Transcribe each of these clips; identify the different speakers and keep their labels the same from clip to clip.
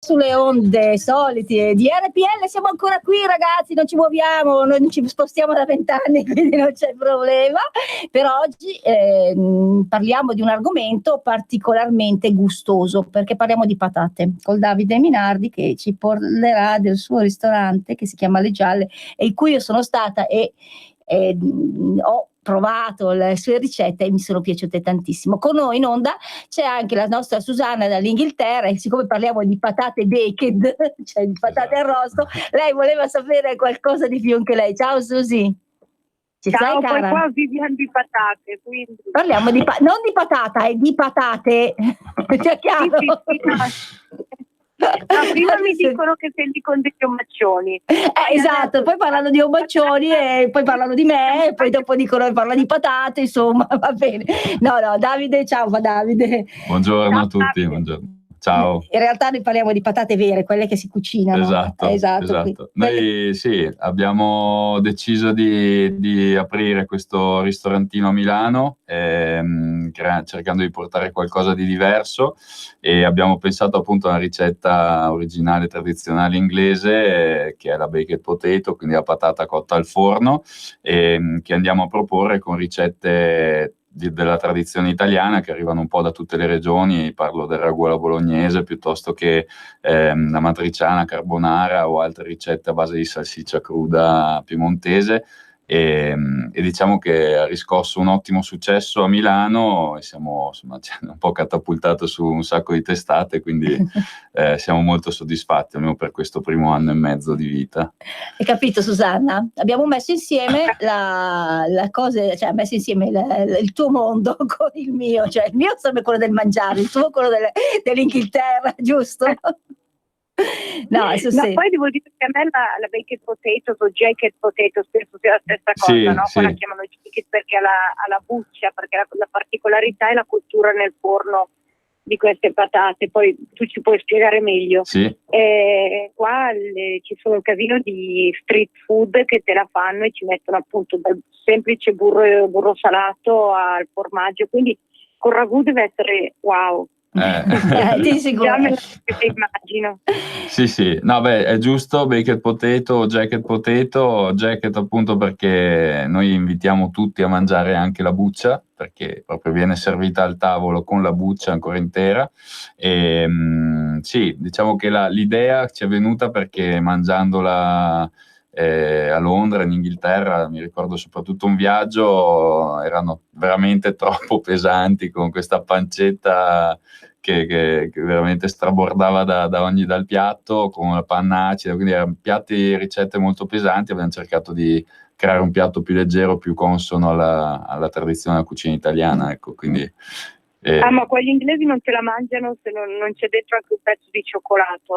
Speaker 1: sulle onde solite di RPL, siamo ancora qui ragazzi, non ci muoviamo, noi non ci spostiamo da 20 anni, quindi non c'è problema. Per oggi parliamo di un argomento particolarmente gustoso, perché parliamo di patate col Davide Minardi, che ci parlerà del suo ristorante che si chiama Le Gialle, e in cui io sono stata e ho provato le sue ricette e mi sono piaciute tantissimo. Con noi in onda c'è anche la nostra Susanna dall'Inghilterra, e siccome parliamo di patate baked, cioè di patate arrosto, lei voleva sapere qualcosa di più anche lei. Ciao Susi. Ci
Speaker 2: Ciao,
Speaker 1: sei, cara?
Speaker 2: poi qua viviamo di patate, quindi...
Speaker 1: Parliamo di non di patata, è di patate. C'è chiaro?
Speaker 2: No, prima mi dicono che sei di con degli omaccioni.
Speaker 1: Esatto, poi parlano di omaccioni e poi parlano di me e poi dopo dicono che parla di patate, insomma, va bene. No, Davide, ciao Davide.
Speaker 3: Buongiorno a tutti, buongiorno. Ciao.
Speaker 1: In realtà noi parliamo di patate vere, quelle che si cucinano.
Speaker 3: Esatto. Noi sì, abbiamo deciso di aprire questo ristorantino a Milano, cercando di portare qualcosa di diverso, e abbiamo pensato appunto a una ricetta originale tradizionale inglese, che è la baked potato, quindi la patata cotta al forno, che andiamo a proporre con ricette della tradizione italiana che arrivano un po' da tutte le regioni. Parlo del ragù alla bolognese piuttosto che la matriciana, carbonara o altre ricette a base di salsiccia cruda piemontese, e diciamo che ha riscosso un ottimo successo a Milano e siamo un po' catapultato su un sacco di testate, quindi siamo molto soddisfatti almeno per questo primo anno e mezzo di vita.
Speaker 1: Hai capito, Susanna? Abbiamo messo insieme la cosa, cioè messo insieme il tuo mondo con il mio, cioè il mio sarebbe quello del mangiare, il tuo quello dell'Inghilterra, giusto? No,
Speaker 2: poi devo dire che a me la baked potato o jacket potato spesso sia la stessa cosa, no? Poi la chiamano jacket perché ha la buccia, perché la particolarità è la cottura nel forno di queste patate. Poi tu ci puoi spiegare meglio.
Speaker 3: Sì.
Speaker 2: Qua ci sono un casino di street food che te la fanno e ci mettono appunto dal semplice burro salato al formaggio, quindi col ragù deve essere wow.
Speaker 1: Ti
Speaker 2: Già me lo immagino.
Speaker 3: Sì, no, beh, è giusto, baked potato, jacket potato, jacket appunto perché noi invitiamo tutti a mangiare anche la buccia, perché proprio viene servita al tavolo con la buccia ancora intera. E sì, diciamo che l'idea ci è venuta perché mangiandola a Londra, in Inghilterra, mi ricordo soprattutto un viaggio, erano veramente troppo pesanti, con questa pancetta che veramente strabordava dal piatto, con la panna acida, quindi erano piatti e ricette molto pesanti. Abbiamo cercato di creare un piatto più leggero, più consono alla tradizione della cucina italiana, ecco, quindi...
Speaker 2: ma quelli inglesi non te la mangiano se non c'è dentro anche un pezzo di cioccolato,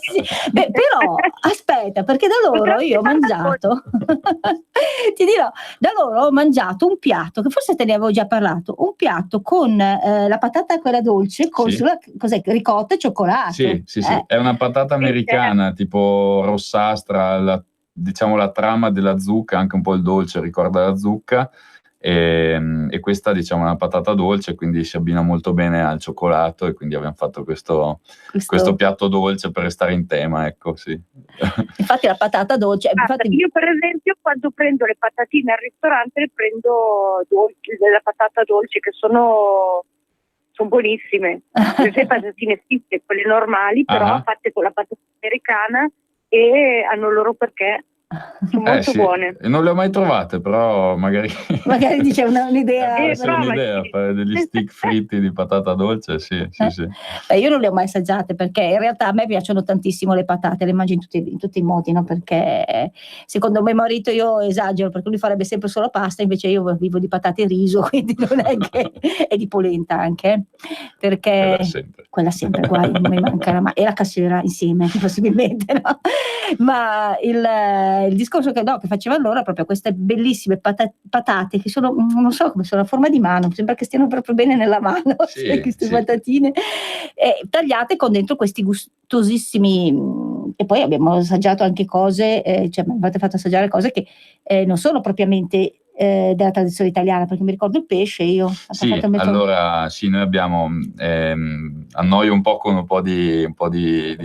Speaker 1: Sì. Beh, però aspetta, perché da loro io ho mangiato ti dirò, da loro ho mangiato un piatto che forse te ne avevo già parlato, un piatto con la patata quella dolce con sulla, cos'è, ricotta e cioccolato.
Speaker 3: Sì, è una patata americana tipo rossastra, diciamo la trama della zucca, anche un po' il dolce ricorda la zucca. E questa diciamo è una patata dolce, quindi si abbina molto bene al cioccolato, e quindi abbiamo fatto questo piatto dolce per restare in tema, ecco, sì.
Speaker 1: Infatti la patata dolce...
Speaker 2: Io per esempio quando prendo le patatine al ristorante le prendo della patata dolce, che sono buonissime. Le patatine fritte, quelle normali, però fatte con la patata americana, e hanno il loro perché. Sono molto buone.
Speaker 3: E non le ho mai trovate, però magari
Speaker 1: dice un'idea.
Speaker 3: Un'idea, fare degli stick fritti di patata dolce, sì.
Speaker 1: Beh, io non le ho mai assaggiate, perché in realtà a me piacciono tantissimo le patate, le mangio in tutti i modi, no? Perché secondo mio marito io esagero, perché lui farebbe sempre solo pasta, invece io vivo di patate e riso, quindi non è che e di polenta anche, perché quella sempre guai, non mi manca e la cassera insieme possibilmente, no? Ma il discorso che faceva allora proprio queste bellissime patate che sono, non so come sono, a forma di mano, sembra che stiano proprio bene nella mano, queste patatine tagliate con dentro questi gustosissimi, e poi abbiamo assaggiato anche cose, cioè mi avete fatto assaggiare cose che non sono propriamente della tradizione italiana, perché mi ricordo il pesce io.
Speaker 3: Sì, allora sì, noi abbiamo, annoio un po' con un po' di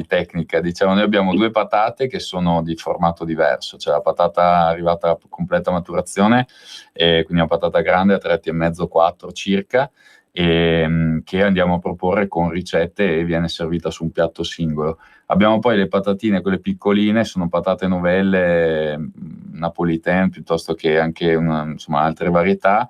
Speaker 3: tecnica, diciamo, noi abbiamo due patate che sono di formato diverso, cioè la patata arrivata a completa maturazione, quindi una patata grande a 3,5-4 circa, che andiamo a proporre con ricette e viene servita su un piatto singolo. Abbiamo poi le patatine, quelle piccoline, sono patate novelle, napolitane, piuttosto che anche insomma, altre varietà,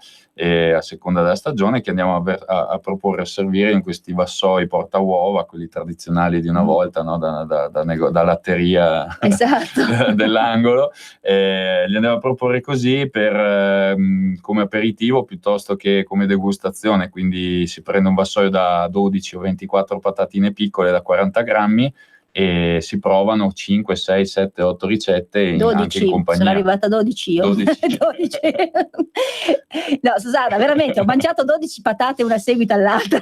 Speaker 3: a seconda della stagione, che andiamo a proporre a servire in questi vassoi porta uova, quelli tradizionali di una volta, no? da latteria
Speaker 1: esatto.
Speaker 3: dell'angolo. Li andiamo a proporre così come aperitivo piuttosto che come degustazione, quindi si prende un vassoio da 12 o 24 patatine piccole da 40 grammi e si provano 5, 6, 7, 8 ricette
Speaker 1: 12,
Speaker 3: anche in compagnia.
Speaker 1: Sono arrivata a 12 io. 12. No, Susanna, veramente ho mangiato 12 patate una seguita all'altra.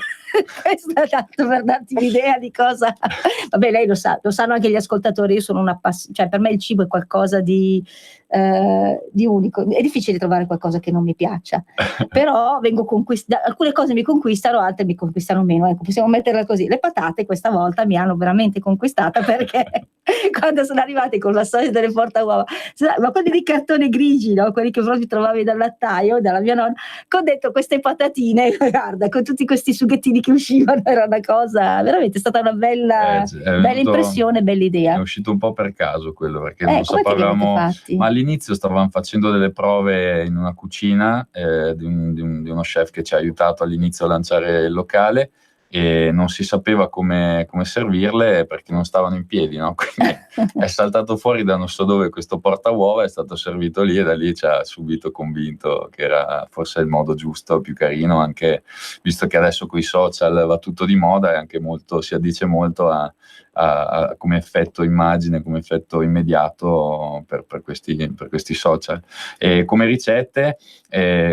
Speaker 1: Questo è tanto per darti un'idea di cosa. Vabbè, lei lo sa, lo sanno anche gli ascoltatori. Io sono cioè per me il cibo è qualcosa di unico. È difficile trovare qualcosa che non mi piaccia, però vengo alcune cose mi conquistano, altre mi conquistano meno. Ecco, possiamo metterla così. Le patate questa volta mi hanno veramente conquistata, perché quando sono arrivate con la storia delle porta uova, ma quelli di cartone grigi, no? Quelli che proprio trovavi dal lattaio, dalla mia nonna, che ho detto queste patatine, guarda, con tutti questi sughettini che uscivano, era una cosa veramente, è stata una bella impressione, bella idea.
Speaker 3: È uscito un po' per caso quello, perché non sapevamo, ma all'inizio stavamo facendo delle prove in una cucina di uno chef che ci ha aiutato all'inizio a lanciare il locale, e non si sapeva come servirle perché non stavano in piedi, no? Quindi è saltato fuori da non so dove questo porta uova, è stato servito lì e da lì ci ha subito convinto che era forse il modo giusto, più carino, anche visto che adesso con i social va tutto di moda e anche molto, si addice molto a come effetto immagine, come effetto immediato per questi social. E come ricette,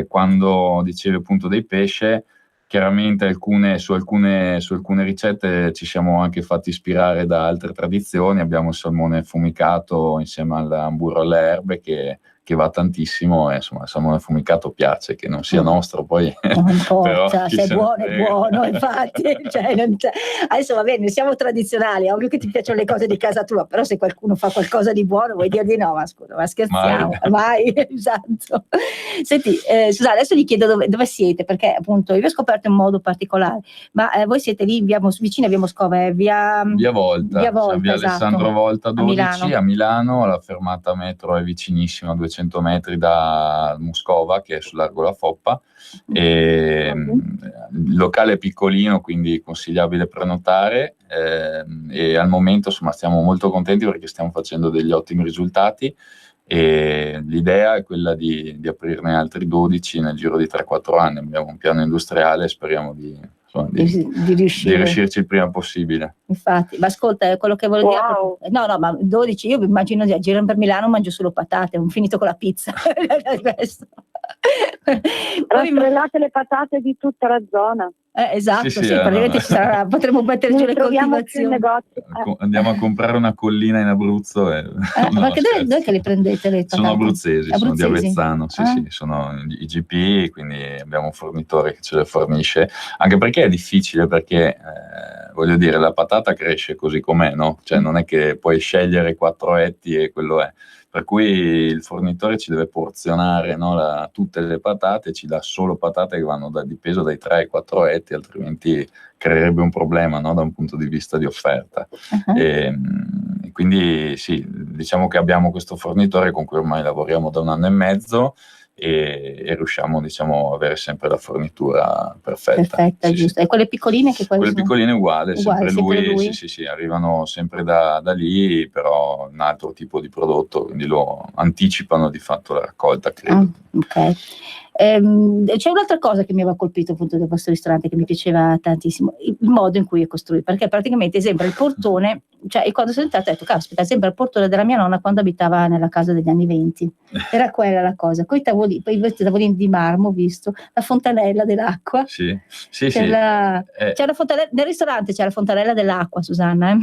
Speaker 3: quando dicevi appunto dei pesce, chiaramente su alcune ricette ci siamo anche fatti ispirare da altre tradizioni. Abbiamo il salmone fumicato insieme al burro alle erbe che va tantissimo, e insomma il salmone fumicato piace, che non sia nostro poi
Speaker 1: non importa, se è buono è buono, infatti. Adesso va bene, siamo tradizionali, è ovvio che ti piacciono le cose di casa tua, però se qualcuno fa qualcosa di buono vuoi dir di no, ma scusa, ma scherziamo, mai. Esatto. Senti, Susanna, adesso gli chiedo dove siete, perché appunto io vi ho scoperto in modo particolare, ma voi siete lì vicino a via Moscova, via Volta,
Speaker 3: via
Speaker 1: esatto.
Speaker 3: Alessandro Volta 12 a Milano. La fermata metro è vicinissima, 200 metri da Moscova, che è sul largo La Foppa, e il locale è piccolino, quindi consigliabile prenotare, e al momento insomma stiamo molto contenti perché stiamo facendo degli ottimi risultati, e l'idea è quella di aprirne altri 12 nel giro di 3-4 anni. Abbiamo un piano industriale e speriamo di riuscirci il prima possibile.
Speaker 1: Infatti, ma ascolta, quello che volevo dire, no, ma 12, io immagino di girare per Milano, mangio solo patate, ho finito con la pizza.
Speaker 2: Rastrellate le patate di tutta la zona.
Speaker 1: Esatto, sì, praticamente potremmo mettere giù le coltivazioni.
Speaker 3: Andiamo a comprare una collina in Abruzzo.
Speaker 1: Ma dove che le prendete le patate?
Speaker 3: Sono abruzzesi, sono di Avezzano, sì, sono i GP, quindi abbiamo un fornitore che ce le fornisce, anche perché è difficile, perché voglio dire, la patata cresce così com'è, no? Cioè non è che puoi scegliere 4 etti e quello è. Per cui il fornitore ci deve porzionare, no, tutte le patate, ci dà solo patate che vanno di peso dai 3 ai 4 etti, altrimenti creerebbe un problema, no, da un punto di vista di offerta. E quindi sì, diciamo che abbiamo questo fornitore con cui ormai lavoriamo da 1 anno e mezzo, e riusciamo, diciamo, a avere sempre la fornitura perfetta,
Speaker 1: giusto. E quelle piccoline
Speaker 3: quelle piccoline uguali, sempre lui. Sì, arrivano sempre da lì, però un altro tipo di prodotto, quindi lo anticipano di fatto la raccolta, credo.
Speaker 1: Ok. C'è un'altra cosa che mi aveva colpito appunto del vostro ristorante, che mi piaceva tantissimo, il modo in cui è costruito, perché praticamente sembra il portone, cioè io quando sono entrata ho detto, caspita, sembra il portone della mia nonna quando abitava nella casa degli anni 20, era quella la cosa, con i tavolini di marmo, ho visto, la fontanella dell'acqua.
Speaker 3: Sì.
Speaker 1: C'è la fontanella, nel ristorante c'è la fontanella dell'acqua, Susanna.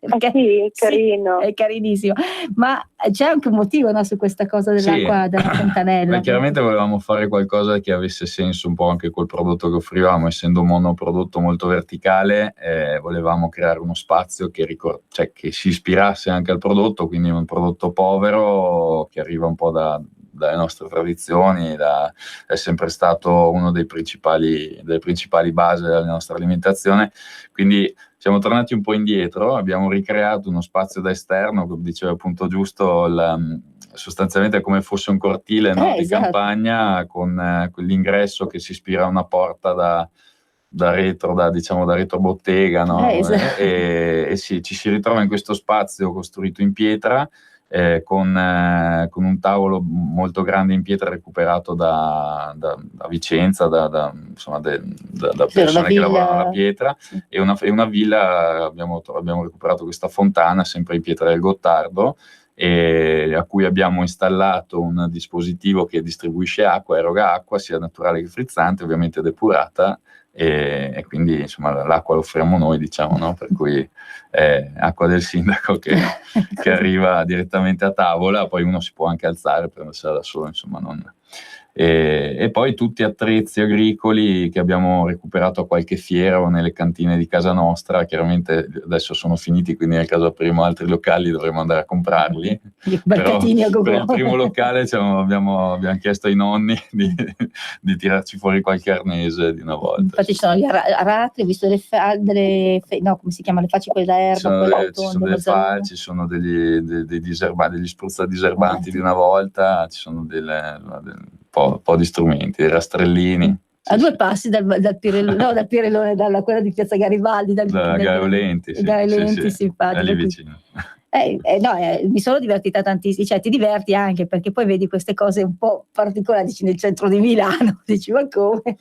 Speaker 2: Sì, è carino.
Speaker 1: È carinissimo, ma c'è anche un motivo, no, su questa cosa dell'acqua della fontanella.
Speaker 3: Ma chiaramente volevamo fare qualcosa che avesse senso un po' anche col prodotto che offrivamo, essendo un monoprodotto molto verticale, volevamo creare uno spazio che che si ispirasse anche al prodotto, quindi un prodotto povero che arriva un po' dalle nostre tradizioni, è sempre stato uno delle principali basi della nostra alimentazione, quindi siamo tornati un po' indietro, abbiamo ricreato uno spazio da esterno, come diceva appunto giusto, sostanzialmente come fosse un cortile, no, di
Speaker 1: esatto.
Speaker 3: campagna, con quell'ingresso che si ispira a una porta da retrobottega, no?
Speaker 1: Esatto.
Speaker 3: E sì, ci si ritrova in questo spazio costruito in pietra, con un tavolo molto grande in pietra recuperato da Vicenza, da persone che lavorano la pietra,
Speaker 1: sì.
Speaker 3: e una villa. Abbiamo recuperato questa fontana sempre in pietra del Gottardo, a cui abbiamo installato un dispositivo che distribuisce acqua, eroga acqua sia naturale che frizzante, ovviamente depurata, e quindi insomma l'acqua la offriamo noi, diciamo, no? Per cui acqua del sindaco che arriva direttamente a tavola, poi uno si può anche alzare, prendersela da solo, insomma, e poi tutti attrezzi agricoli che abbiamo recuperato a qualche fiera o nelle cantine di casa nostra. Chiaramente adesso sono finiti, quindi nel caso apriamo altri locali dovremo andare a comprarli. Però per il primo locale abbiamo chiesto ai nonni di tirarci fuori qualche arnese di una volta.
Speaker 1: Infatti ci sono gli aratri, ho visto come si chiama, le facce quelle da erba,
Speaker 3: ci sono delle falci, ci sono degli spruzza-diserbanti di una volta, ci sono un po' di strumenti, dei rastrellini.
Speaker 1: A due passi dal Pirellone, dalla quella di Piazza Garibaldi,
Speaker 3: da Gaiolenti,
Speaker 1: simpatico.
Speaker 3: È lì vicino.
Speaker 1: Mi sono divertita tantissimo, cioè ti diverti anche perché poi vedi queste cose un po' particolari, dici nel centro di Milano, dici ma come?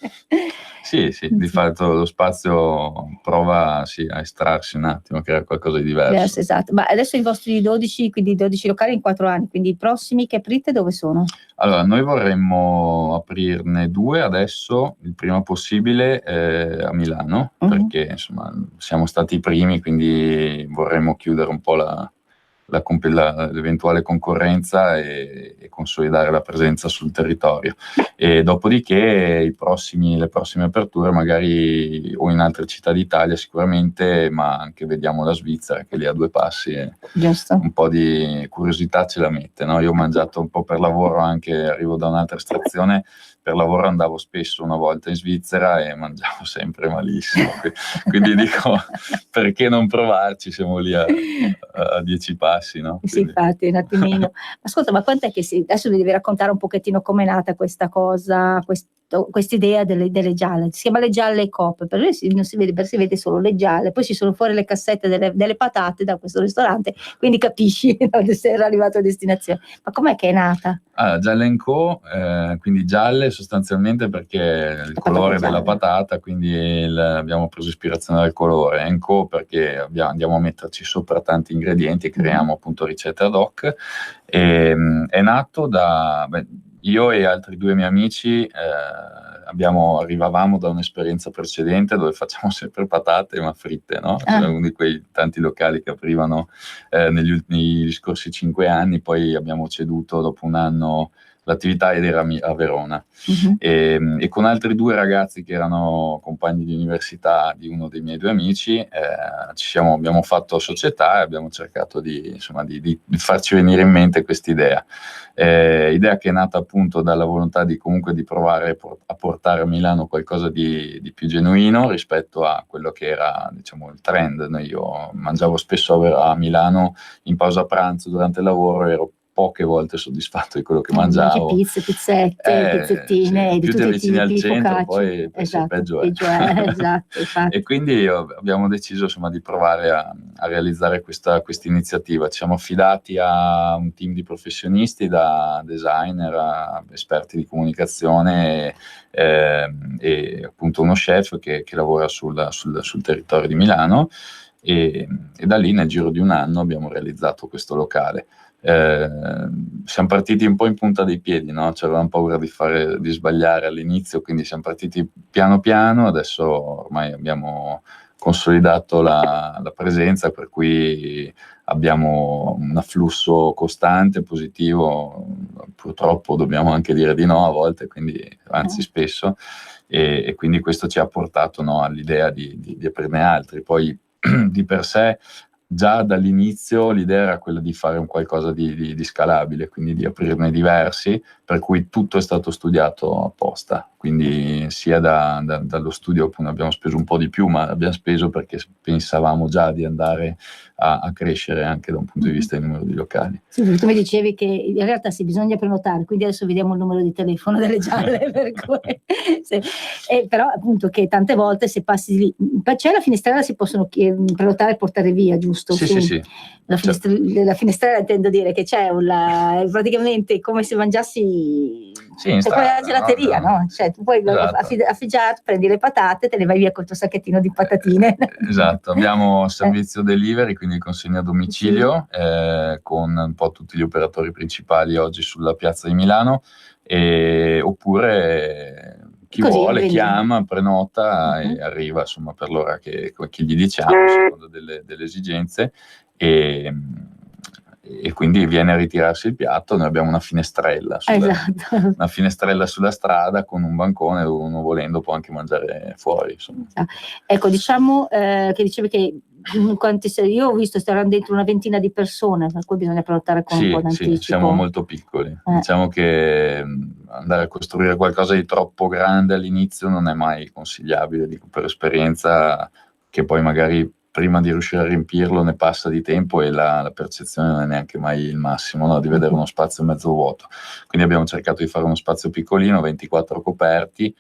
Speaker 3: Sì, di fatto lo spazio prova a estrarsi un attimo, a creare qualcosa di diverso.
Speaker 1: Esatto, ma adesso i vostri 12 locali in 4 anni, quindi i prossimi che aprite dove sono?
Speaker 3: Allora, noi vorremmo aprirne 2 adesso, il prima possibile, a Milano, perché insomma siamo stati i primi, quindi vorremmo chiudere un po' l'eventuale concorrenza e consolidare la presenza sul territorio. E dopodiché le prossime aperture magari o in altre città d'Italia sicuramente, ma anche vediamo la Svizzera che è lì a 2 passi e un po' di curiosità ce la mette, no? Io ho mangiato un po' per lavoro, anche arrivo da un'altra estrazione, per lavoro andavo spesso una volta in Svizzera e mangiavo sempre malissimo, quindi dico perché non provarci, siamo lì a 10 passi, no?
Speaker 1: Sì, infatti, un attimino. Ascolta, ma quant'è che adesso mi devi raccontare un pochettino com'è nata questa cosa, questa idea delle gialle? Si chiama le gialle Coop, per noi non si vede, si vede solo le gialle, poi ci sono fuori le cassette delle patate da questo ristorante, quindi capisci se era arrivato a destinazione. Ma com'è che è nata?
Speaker 3: Gialle & Co, quindi gialle sostanzialmente perché il colore della patata, quindi abbiamo preso ispirazione dal colore, & Co perché andiamo a metterci sopra tanti ingredienti e creiamo appunto ricette ad hoc. È nato io e altri 2 miei amici arrivavamo da un'esperienza precedente dove facciamo sempre patate ma fritte, no? C'era uno di quei tanti locali che aprivano negli scorsi 5 anni, poi abbiamo ceduto dopo un anno l'attività ed era a Verona. E con altri 2 ragazzi che erano compagni di università di uno dei miei 2 amici abbiamo fatto società e abbiamo cercato di farci venire in mente quest'idea. Idea che è nata appunto dalla volontà di provare a portare a Milano qualcosa di più genuino rispetto a quello che era, diciamo, il trend. Io mangiavo spesso a Milano in pausa pranzo durante il lavoro, ero poche volte soddisfatto di quello che mangiavo.
Speaker 1: Pizzette, pizzettine,
Speaker 3: più ti avvicini al centro, poi
Speaker 1: peggio è. Esatto,
Speaker 3: e quindi abbiamo deciso di provare a realizzare questa iniziativa. Ci siamo affidati a un team di professionisti, da designer a esperti di comunicazione e appunto uno chef che lavora sul territorio di Milano, e da lì nel giro di un anno abbiamo realizzato questo locale. siamo partiti un po' in punta dei piedi, no? Cioè, avevamo paura di sbagliare all'inizio, quindi siamo partiti piano piano, adesso ormai abbiamo consolidato la presenza, per cui abbiamo un afflusso costante, positivo. Purtroppo dobbiamo anche dire di no a volte, quindi, anzi spesso, e quindi questo ci ha portato, no, all'idea di aprirne altri. Poi di per sé già dall'inizio l'idea era quella di fare un qualcosa di scalabile, quindi di aprirne diversi, per cui tutto è stato studiato apposta, quindi sia dallo studio, appunto, abbiamo speso un po' di più, ma abbiamo speso perché pensavamo già di andare a crescere anche da un punto di vista del numero di locali.
Speaker 1: Sì, tu mi dicevi che in realtà sì, bisogna prenotare, quindi adesso vediamo il numero di telefono delle gialle, per cui, sì. Però appunto che tante volte se passi lì, c'è la finestrella, si possono prenotare e portare via, giusto?
Speaker 3: Sì.
Speaker 1: La finestrella intendo dire che c'è praticamente come se mangiassi come la gelateria, no? Cioè tu puoi affiggiare, prendi le patate, te le vai via col tuo sacchettino di patatine.
Speaker 3: Esatto, abbiamo servizio delivery, quindi consegna a domicilio, con un po' tutti gli operatori principali oggi sulla piazza di Milano, oppure chi vuole chiama, prenota e arriva, insomma, per l'ora che gli diciamo, secondo delle esigenze, e quindi viene a ritirarsi il piatto. Noi abbiamo una finestrella sulla strada con un bancone dove uno, volendo, può anche mangiare fuori, insomma.
Speaker 1: Ecco, diciamo che dicevi che io ho visto staranno dentro una ventina di persone, per cui bisogna prenotare con un po' d'anticipo.
Speaker 3: Sì, siamo molto piccoli. Diciamo che andare a costruire qualcosa di troppo grande all'inizio non è mai consigliabile, dico per esperienza, che poi magari prima di riuscire a riempirlo ne passa di tempo e la percezione non è neanche mai il massimo, no? Di vedere uno spazio mezzo vuoto. Quindi abbiamo cercato di fare uno spazio piccolino, 24 coperti,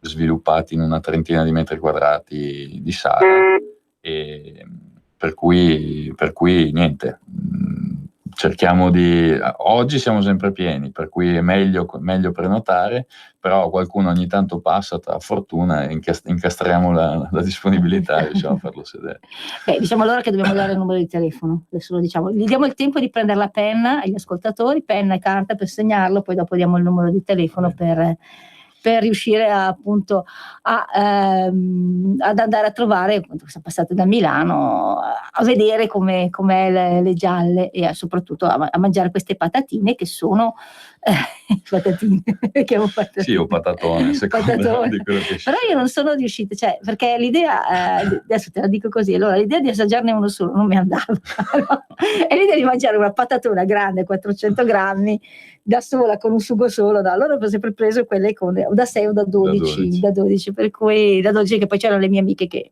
Speaker 3: sviluppati in una trentina di metri quadrati di sala, e per cui niente, cerchiamo oggi siamo sempre pieni, per cui è meglio prenotare, però qualcuno ogni tanto passa, a fortuna, e incastriamo la disponibilità e riusciamo a farlo sedere.
Speaker 1: Diciamo allora che dobbiamo dare il numero di telefono, adesso lo diciamo, gli diamo il tempo di prendere la penna agli ascoltatori, penna e carta per segnarlo, poi dopo diamo il numero di telefono per riuscire appunto ad andare a trovare, siamo passati da Milano, a vedere com'è le gialle, e soprattutto a mangiare queste patatine che sono patatine, chiamo patatine.
Speaker 3: Sì, o patatone, secondo di quello che
Speaker 1: però io non sono riuscita, cioè, perché l'idea, adesso te la dico così, allora l'idea di assaggiarne uno solo non mi andava, no? E l'idea di mangiare una patatona grande, 400 grammi, da sola, con un sugo solo, allora ho sempre preso quelle da 6 o da 12, per cui da 12, che poi c'erano le mie amiche che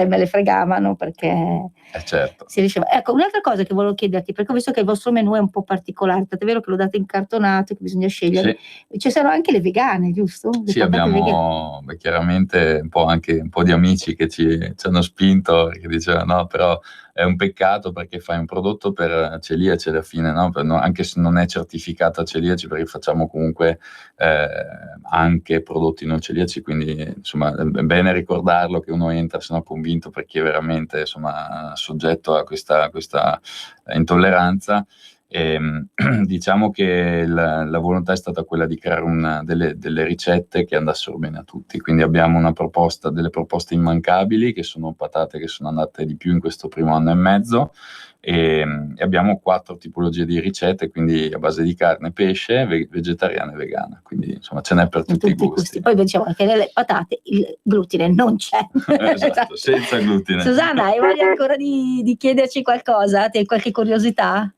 Speaker 1: me le fregavano, perché
Speaker 3: certo.
Speaker 1: si riusciva. Ecco, un'altra cosa che volevo chiederti, perché ho visto che il vostro menù è un po' particolare, è vero che lo date incartonato, che bisogna scegliere, ci sono anche le vegane, giusto?
Speaker 3: Abbiamo chiaramente un po' di amici che ci hanno spinto, perché dicevano no, però è un peccato perché fai un prodotto per celiaci alla fine, no? Anche se non è certificata celiaci, perché facciamo comunque anche prodotti non celiaci, quindi insomma è bene ricordarlo, che uno entra se no convinto, per chi è veramente, insomma, soggetto a questa intolleranza. Diciamo che la volontà è stata quella di creare delle ricette che andassero bene a tutti, quindi abbiamo delle proposte immancabili, che sono patate che sono andate di più in questo primo anno e mezzo, e abbiamo 4 tipologie di ricette, quindi a base di carne, pesce, vegetariana e vegana, quindi insomma ce n'è per tutti i gusti.
Speaker 1: Poi diciamo che nelle patate il glutine non c'è.
Speaker 3: Esatto, senza glutine.
Speaker 1: Susanna, hai voglia ancora di chiederci qualcosa? Hai qualche curiosità?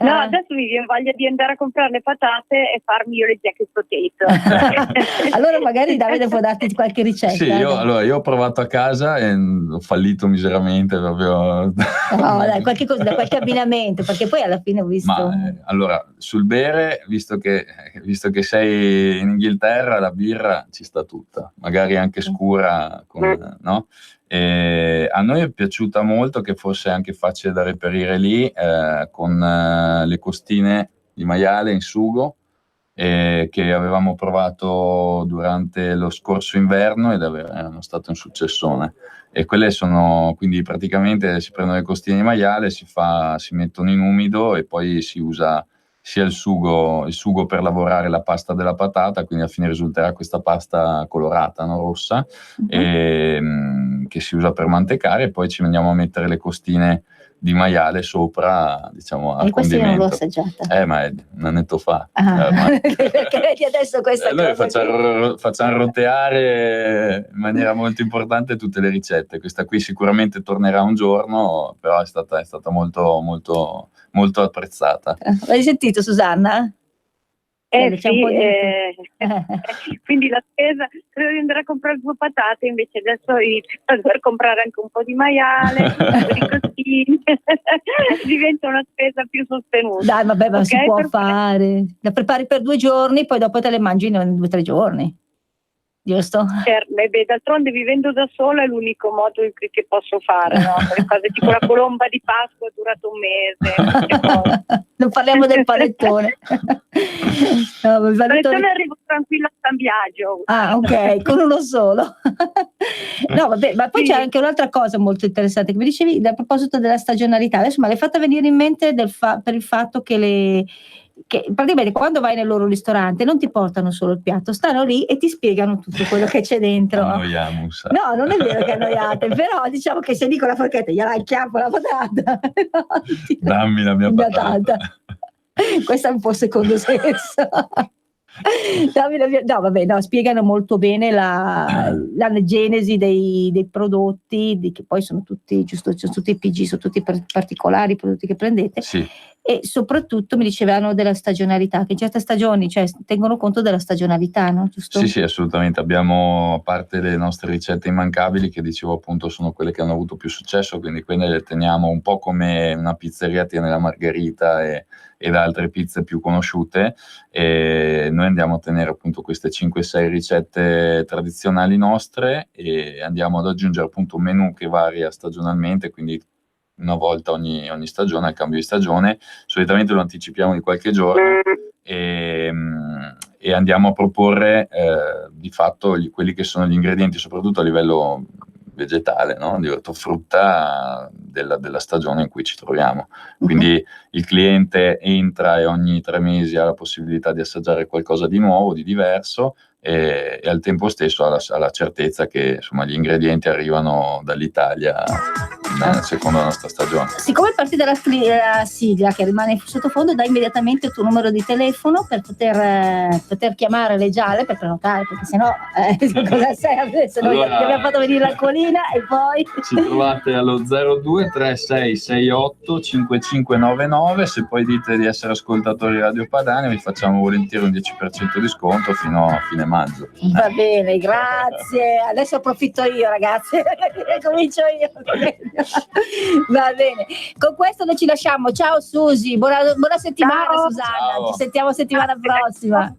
Speaker 2: No, adesso mi viene voglia di andare a comprare le patate e farmi io le jacket potato.
Speaker 1: Allora magari Davide può darti qualche ricetta.
Speaker 3: Sì, io ho provato a casa e ho fallito miseramente proprio.
Speaker 1: No, dai, qualche cosa, da qualche abbinamento, perché poi alla fine ho visto.
Speaker 3: Ma allora, sul bere, visto che sei in Inghilterra, la birra ci sta tutta, magari anche scura, no? A noi è piaciuta molto, che fosse anche facile da reperire lì, con le costine di maiale in sugo, che avevamo provato durante lo scorso inverno ed erano state un successone. E quelle sono, quindi praticamente si prendono le costine di maiale, si mettono in umido e poi si usa sia il sugo per lavorare la pasta della patata, quindi alla fine risulterà questa pasta colorata, no? Rossa, che si usa per mantecare, e poi ci andiamo a mettere le costine di maiale sopra, diciamo, a
Speaker 1: e questa io non l'ho
Speaker 3: condimento.
Speaker 1: assaggiata.
Speaker 3: Ma è un annetto fa.
Speaker 1: Perché vedi adesso questa
Speaker 3: Noi
Speaker 1: cosa
Speaker 3: facciamo roteare in maniera molto importante tutte le ricette. Questa qui sicuramente tornerà un giorno, però è stata molto, molto, molto apprezzata.
Speaker 1: L'hai sentito, Susanna?
Speaker 2: Sì, quindi la spesa, credo di andare a comprare 2 patate, invece adesso inizio a dover comprare anche un po' di maiale, un po' di costine, diventa una spesa più sostenuta.
Speaker 1: Dai, vabbè, ma si può
Speaker 2: perfetto.
Speaker 1: fare. La prepari per 2 giorni, poi dopo te le mangi in 2 o 3 giorni. Giusto?
Speaker 2: D'altronde vivendo da sola è l'unico modo in cui che posso fare, no? Le cose tipo la colomba di Pasqua è durata un mese.
Speaker 1: Non parliamo del panettone. No,
Speaker 2: il panettone arrivo tranquilla a San Biagio.
Speaker 1: Ah, ok, con uno solo. No, vabbè, ma poi c'è anche un'altra cosa molto interessante che mi dicevi a proposito della stagionalità. Adesso me l'hai fatta venire in mente per il fatto che praticamente quando vai nel loro ristorante non ti portano solo il piatto, stanno lì e ti spiegano tutto quello che c'è dentro.
Speaker 3: Annoiamo un sacco.
Speaker 1: No, non è vero che annoiate, però diciamo che se dico la forchetta gliela acchiappo la patata.
Speaker 3: Dammi la mia patata.
Speaker 1: Questa è un po' secondo sesso. No, vabbè, no, spiegano molto bene la genesi dei prodotti, che poi sono tutti, giusto, sono tutti PG, sono tutti particolari i prodotti che prendete.
Speaker 3: Sì.
Speaker 1: E soprattutto mi dicevano della stagionalità, che in certe stagioni, cioè, tengono conto della stagionalità, no? Giusto?
Speaker 3: Sì, assolutamente. Abbiamo, a parte le nostre ricette immancabili, che dicevo appunto sono quelle che hanno avuto più successo, quindi quelle le teniamo un po' come una pizzeria tiene la margherita ed altre pizze più conosciute, e noi andiamo a tenere appunto queste 5-6 ricette tradizionali nostre e andiamo ad aggiungere appunto un menù che varia stagionalmente, quindi una volta ogni stagione, al cambio di stagione, solitamente lo anticipiamo di qualche giorno e andiamo a proporre di fatto quelli che sono gli ingredienti, soprattutto a livello vegetale, no? Di ortofrutta della stagione in cui ci troviamo. Quindi il cliente entra e ogni 3 mesi ha la possibilità di assaggiare qualcosa di nuovo, di diverso, e al tempo stesso ha la certezza che insomma gli ingredienti arrivano dall'Italia secondo la nostra stagione.
Speaker 1: Siccome parti dalla sigla che rimane in sottofondo, dai immediatamente il tuo numero di telefono per poter chiamare le gialle per prenotare, perché sennò cosa serve? Se no gli abbiamo fatto venire l'acquolina e poi
Speaker 3: ci trovate allo 0236685599. Se poi dite di essere ascoltatori Radio Padania vi facciamo volentieri un 10% di sconto fino a fine maggio.
Speaker 1: Va bene, grazie. Adesso approfitto io, ragazzi, comincio io. Va bene, con questo noi ci lasciamo. Ciao Susi, buona settimana. Ciao. Susanna. Ciao. Ci sentiamo settimana prossima.